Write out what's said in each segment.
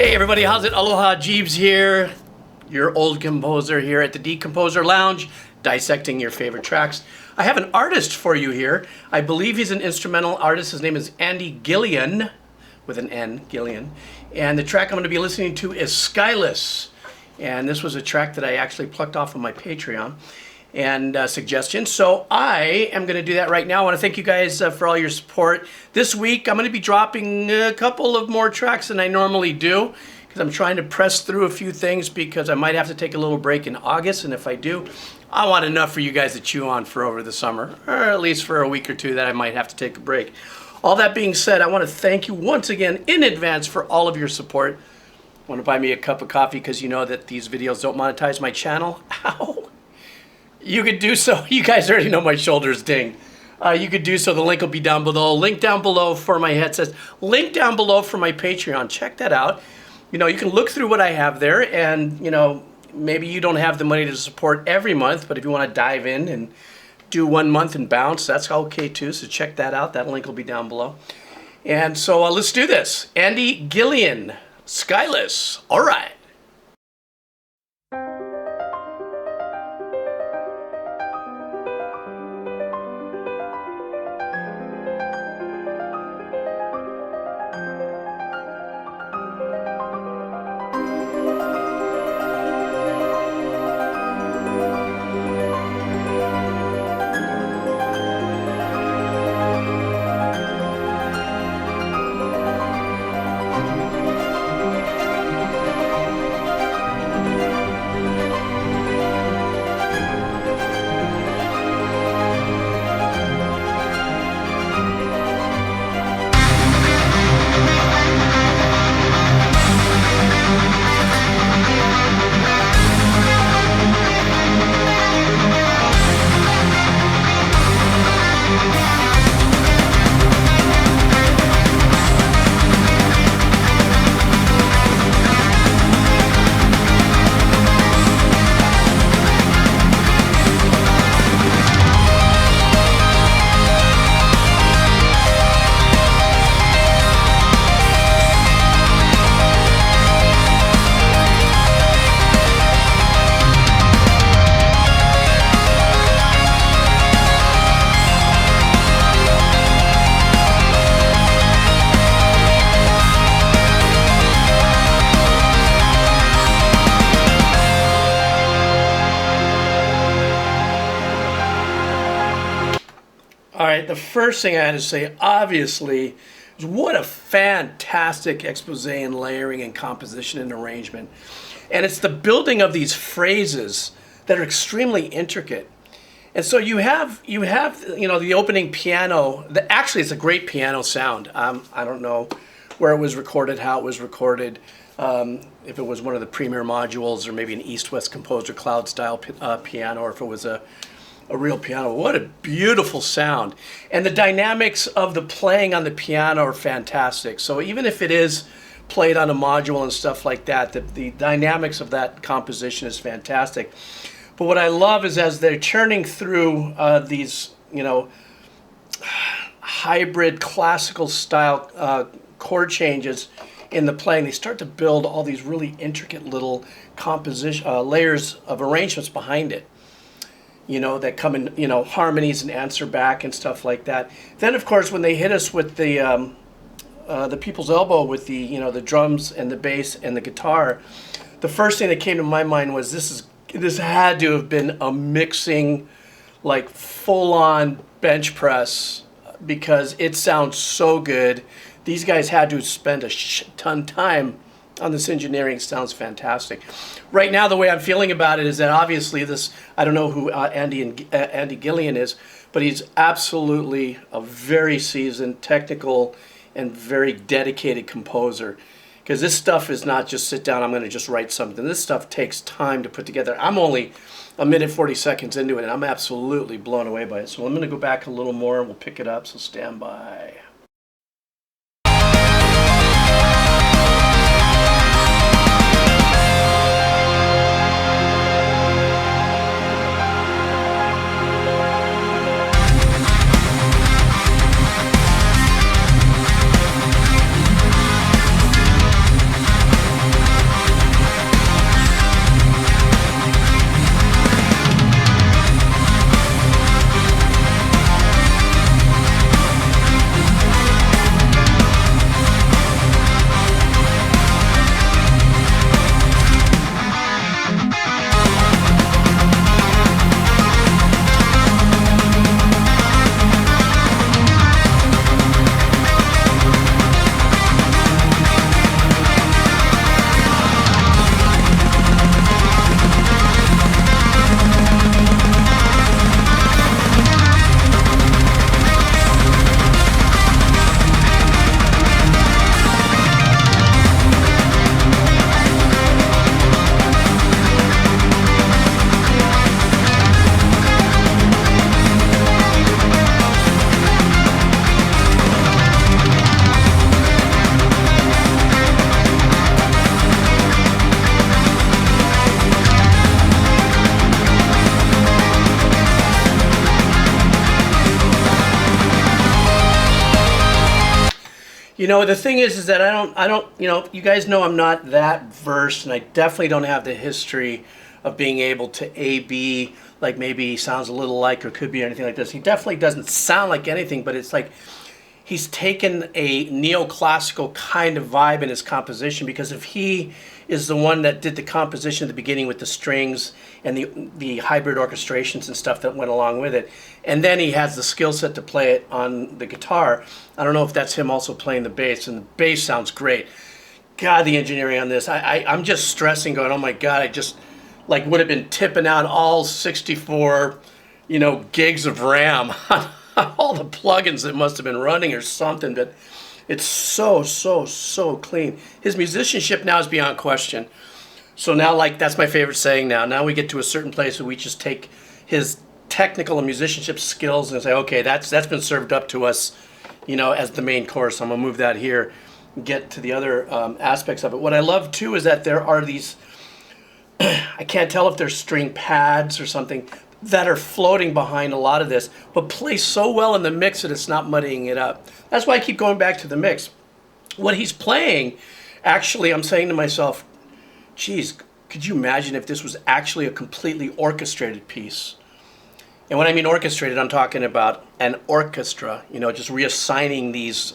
Hey everybody, how's it? Aloha, Jeeves here, your old composer here at the Decomposer Lounge, dissecting your favorite tracks. I have an artist for you here. I believe he's an instrumental artist. His name is Andy Gillion, with an N, Gillion. And the track I'm going to be listening to is SKYLESS. And this was a track that I actually plucked off of my Patreon and suggestion. So I am going to do that right now. I want to thank you guys for all your support. This week I'm going to be dropping a couple of more tracks than I normally do because I'm trying to press through a few things because I might have to take a little break in August, and if I do, I want enough for you guys to chew on for over the summer, or at least for a week or two that I might have to take a break. All that being said, I want to thank you once again in advance for all of your support. Want to buy me a cup of coffee because you know that these videos don't monetize my channel? Ow! You could do so. You guys already know my shoulders ding. You could do so. The link will be down below. Link down below for my headsets. Link down below for my Patreon. Check that out. You know, you can look through what I have there, and, you know, maybe you don't have the money to support every month, but if you want to dive in and do 1 month and bounce, that's okay too. So check that out. That link will be down below. And so let's do this. Andy Gillion, SKYLESS. All right. All right, the first thing I had to say, obviously, is what a fantastic expose in layering and composition and arrangement. And it's the building of these phrases that are extremely intricate. And so you have you know, the opening piano. Actually, it's a great piano sound. I don't know where it was recorded, how it was recorded, if it was one of the Premier modules or maybe an East-West Composer Cloud style piano, or if it was a real piano. What a beautiful sound. And the dynamics of the playing on the piano are fantastic. So even if it is played on a module and stuff like that, the dynamics of that composition is fantastic. But what I love is as they're churning through these, you know, hybrid classical style chord changes in the playing, they start to build all these really intricate little composition layers of arrangements behind it, you know, that come in, you know, harmonies and answer back and stuff like that. Then, of course, when they hit us with the people's elbow with the, you know, the drums and the bass and the guitar, the first thing that came to my mind was this had to have been a mixing, like full-on bench press, because it sounds so good. These guys had to spend a ton time on this engineering. Sounds fantastic. Right now, the way I'm feeling about it is that obviously this, I don't know who Andy Gillion is, but he's absolutely a very seasoned, technical, and very dedicated composer. Because this stuff is not just sit down, I'm going to just write something. This stuff takes time to put together. I'm only a minute 40 seconds into it, and I'm absolutely blown away by it. So I'm going to go back a little more, and we'll pick it up, so stand by. You know, the thing is that I don't, you know, you guys know I'm not that versed, and I definitely don't have the history of being able to A/B, like maybe he sounds a little like or could be or anything like this. He definitely doesn't sound like anything, but it's like he's taken a neoclassical kind of vibe in his composition, because if he is the one that did the composition at the beginning with the strings and the hybrid orchestrations and stuff that went along with it, and then he has the skill set to play it on the guitar, I don't know if that's him also playing the bass, and the bass sounds great. God, the engineering on this, I'm just stressing, going, oh my God, I just like would have been tipping out all 64, you know, gigs of RAM on all the plugins that must have been running or something, but it's so clean. His musicianship now is beyond question. So now, like, that's my favorite saying now. Now we get to a certain place where we just take his technical and musicianship skills and say, okay, that's been served up to us, you know, as the main course. I'm gonna move that here and get to the other aspects of it. What I love too is that there are these, I can't tell if they're string pads or something, that are floating behind a lot of this, but play so well in the mix that it's not muddying it up. That's why I keep going back to the mix. What he's playing, actually, I'm saying to myself, geez, could you imagine if this was actually a completely orchestrated piece? And when I mean orchestrated, I'm talking about an orchestra, you know, just reassigning these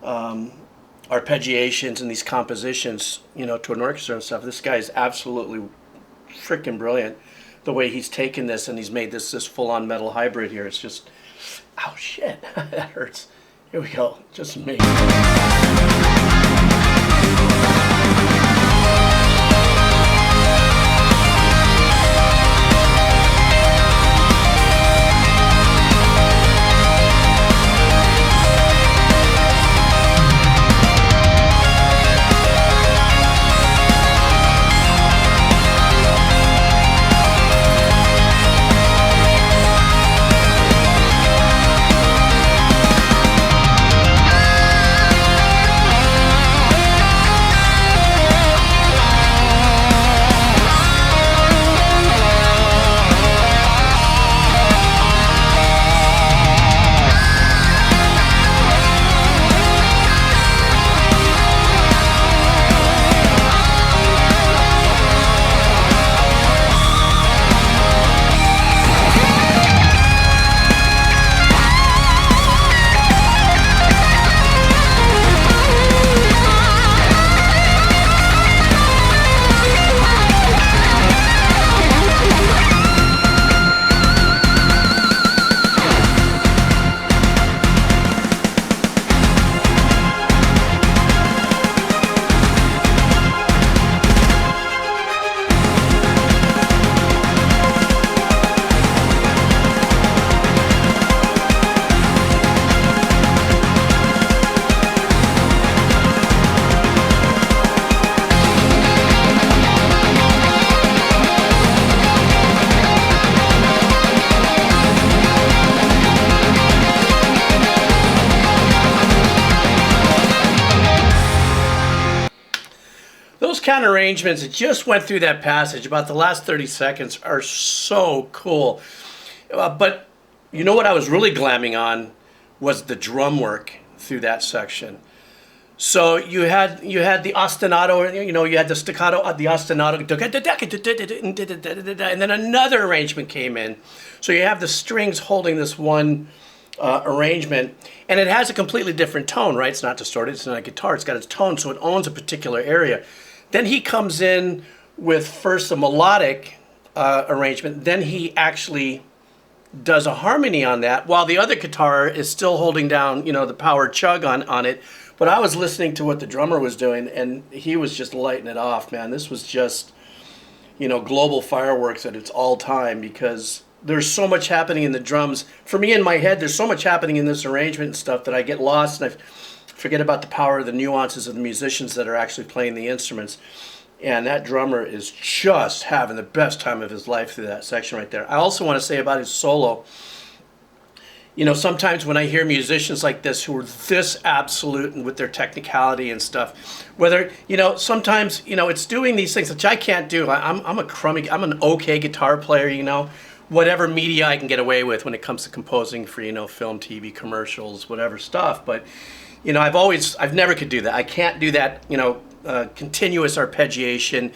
arpeggiations and these compositions, you know, to an orchestra and stuff. This guy is absolutely freaking brilliant. The way he's taken this and he's made this full-on metal hybrid here. It's just, oh shit, that hurts. Here we go, just me. Kind of arrangements that just went through that passage, about the last 30 seconds, are so cool. But you know what I was really glamming on was the drum work through that section. So you had the ostinato, you know, you had the staccato, the ostinato, and then another arrangement came in. So you have the strings holding this one arrangement, and it has a completely different tone, right? It's not distorted, it's not a guitar, it's got its tone, so it owns a particular area. Then he comes in with first a melodic arrangement, then he actually does a harmony on that, while the other guitar is still holding down, you know, the power chug on it. But I was listening to what the drummer was doing, and he was just lighting it off, man. This was just, you know, global fireworks at its all time, because there's so much happening in the drums. For me, in my head, there's so much happening in this arrangement and stuff that I get lost, and I forget about the power of the nuances of the musicians that are actually playing the instruments. And that drummer is just having the best time of his life through that section right there. I also want to say about his solo, you know, sometimes when I hear musicians like this who are this absolute and with their technicality and stuff, whether, you know, sometimes, you know, it's doing these things which I can't do. I'm an okay guitar player, you know, whatever media I can get away with when it comes to composing for, you know, film, TV, commercials, whatever stuff. But You know, I've never could do that. I can't do that, you know, continuous arpeggiation.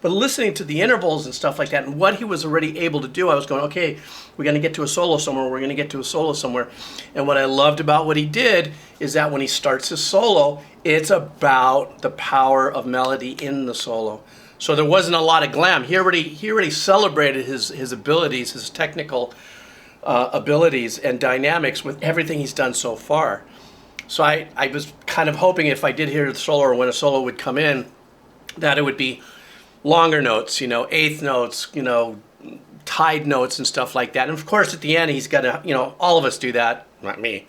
But listening to the intervals and stuff like that and what he was already able to do, I was going, okay, we're going to get to a solo somewhere. We're going to get to a solo somewhere. And what I loved about what he did is that when he starts his solo, it's about the power of melody in the solo. So there wasn't a lot of glam. He already celebrated his abilities, his technical abilities and dynamics with everything he's done so far. So I was kind of hoping if I did hear the solo or when a solo would come in, that it would be longer notes, you know, eighth notes, you know, tied notes and stuff like that. And of course, at the end, he's got to, you know, all of us do that, not me,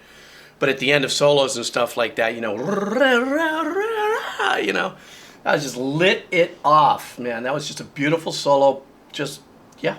but at the end of solos and stuff like that, you know, I just lit it off, man. That was just a beautiful solo, just, yeah.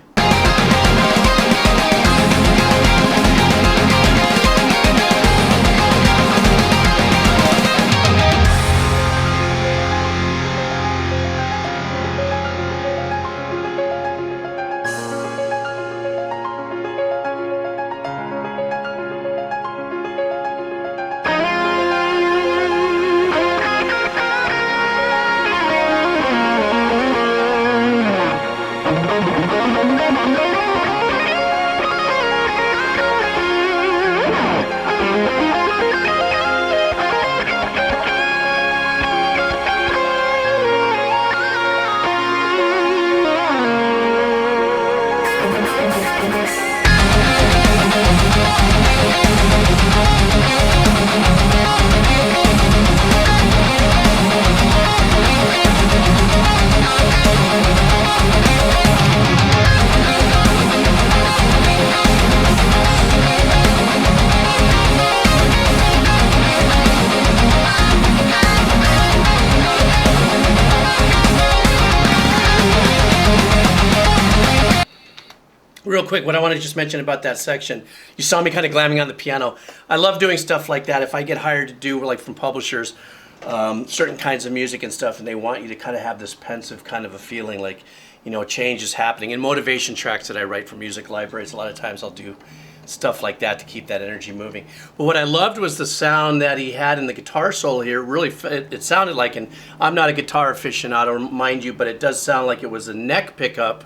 Real quick, what I want to just mention about that section, you saw me kind of glamming on the piano. I love doing stuff like that. If I get hired to do, like from publishers, certain kinds of music and stuff, and they want you to kind of have this pensive kind of a feeling like, you know, change is happening. In motivation tracks that I write for music libraries, a lot of times I'll do stuff like that to keep that energy moving. But what I loved was the sound that he had in the guitar solo here. Really, it sounded like, and I'm not a guitar aficionado, mind you, but it does sound like it was a neck pickup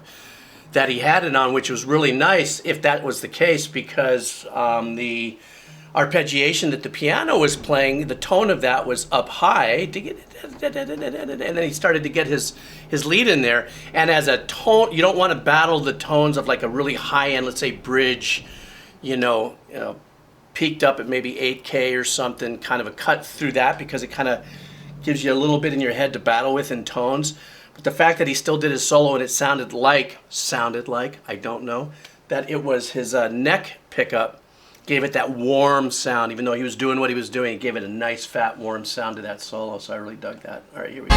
that he had it on, which was really nice if that was the case, because the arpeggiation that the piano was playing, the tone of that was up high, and then he started to get his lead in there. And as a tone, you don't want to battle the tones of like a really high end, let's say bridge, you know, peaked up at maybe 8K or something, kind of a cut through that, because it kind of gives you a little bit in your head to battle with in tones. But the fact that he still did his solo and it sounded like, I don't know, that it was his neck pickup, gave it that warm sound. Even though he was doing what he was doing, it gave it a nice, fat, warm sound to that solo, so I really dug that. All right, here we go.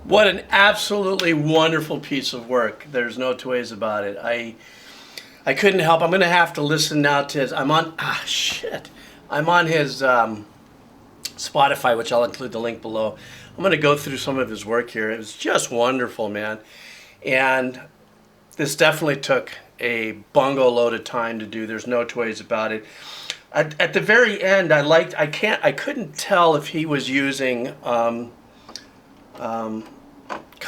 What an absolutely wonderful piece of work. There's no two ways about it. I couldn't help. I'm going to have to listen now to his. I'm on. Ah, shit. I'm on his Spotify, which I'll include the link below. I'm going to go through some of his work here. It was just wonderful, man. And this definitely took a bungo load of time to do. There's no two ways about it. At the very end, I couldn't tell if he was using kind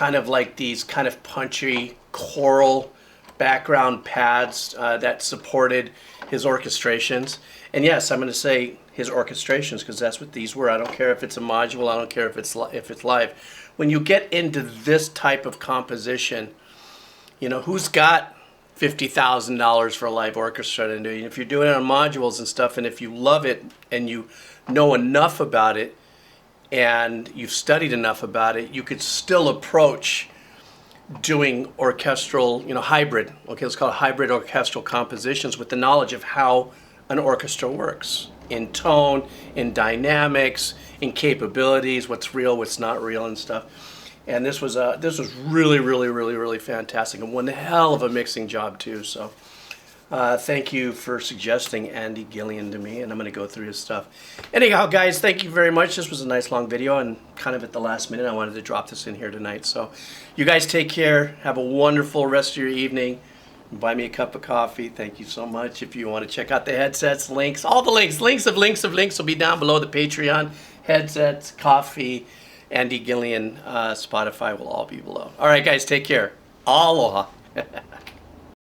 of like these kind of punchy choral background pads that supported his orchestrations. And yes, I'm going to say his orchestrations because that's what these were. I don't care if it's a module. I don't care if it's live. When you get into this type of composition, you know, who's got $50,000 for a live orchestra to do? If you're doing it on modules and stuff, and if you love it and you know enough about it and you've studied enough about it, you could still approach doing orchestral, you know, hybrid, okay, let's call it hybrid orchestral compositions with the knowledge of how an orchestra works in tone, in dynamics, in capabilities, what's real, what's not real and stuff. And this was really fantastic, and one hell of a mixing job too. So thank you for suggesting Andy Gillion to me, and I'm going to go through his stuff. Anyhow, guys, thank you very much. This was a nice long video, and kind of at the last minute I wanted to drop this in here tonight. So you guys take care. Have a wonderful rest of your evening. Buy me a cup of coffee. Thank you so much. If you want to check out the headsets, links, all the links will be down below. The Patreon, headsets, coffee, Andy Gillion, Spotify will all be below. All right, guys, take care. Aloha.